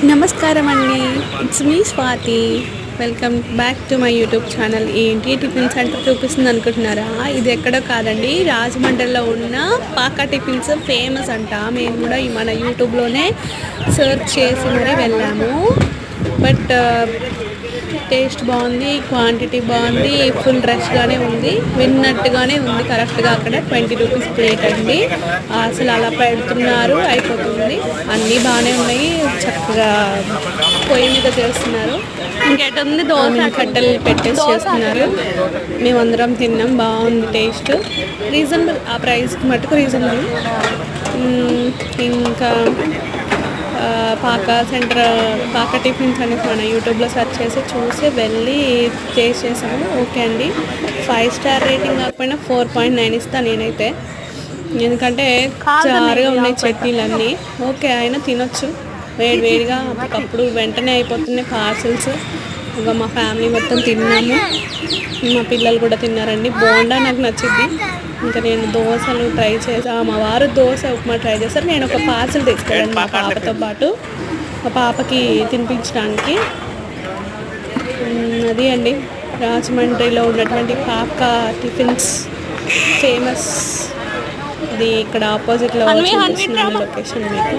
నమస్కారం అండి, it's me Swathi. Welcome back to my YouTube channel. ఏంటి టిఫిన్ సెంటర్ చూపిస్తుంది అనుకుంటున్నారా? ఇది ఎక్కడో కాదండి, రాజమండ్రిలో ఉన్న పాకా టిఫిన్స్ ఫేమస్ అంట. మేము కూడా మన యూట్యూబ్లోనే సెర్చ్ చేసి మరీ వెళ్ళాము. బట్ టేస్ట్ బాగుంది, క్వాంటిటీ బాగుంది, ఫుల్ రష్గానే ఉంది, విన్నట్టుగానే ఉంది. కరెక్ట్గా అక్కడ 20 రూపీస్ ప్లేట్ అండి. అసలు అలా పెడుతున్నారు, అయిపోతుంది. అన్నీ బాగానే ఉన్నాయి, చక్కగా పొయ్యి మీద చేస్తున్నారు. ఇంకేటుంది దోశ కట్టెలు పెట్టేసి చేస్తున్నారు. మేమందరం తిన్నాం, బాగుంది టేస్ట్. రీజనబుల్, ఆ ప్రైస్కి మటుకు రీజనబుల్. ఇంకా పాకా టిఫిన్స్ అని మన యూట్యూబ్లో సెర్చ్ చేసి చూసి వెళ్ళి టేస్ట్ చేసాము. ఓకే అండి, 5 స్టార్ రేటింగ్ కాకపోయినా 4.9 ఇస్తాను నేనైతే. ఎందుకంటే చారుగా ఉన్నాయి చట్నీలన్నీ. ఓకే, అయినా తినొచ్చు వేడివేడిగా, అప్పటికప్పుడు వెంటనే అయిపోతున్నాయి పార్సల్స్. ఇంకా మా ఫ్యామిలీ మొత్తం తిన్నాము, మా పిల్లలు కూడా తిన్నారండి. బోండా నాకు నచ్చింది. ఇంకా నేను దోశలు ట్రై చేసాను, మా వారు దోశ ఉప్మా ట్రై చేశారు. నేను ఒక పార్సల్ తీసుకెళ్ళాను మా పాపతో పాటు, మా పాపకి తినిపించడానికి. అది అండి రాజమండ్రిలో ఉన్నటువంటి పాకా టిఫిన్స్ ఫేమస్. ఇది ఇక్కడ ఆపోజిట్లో లొకేషన్ మీకు.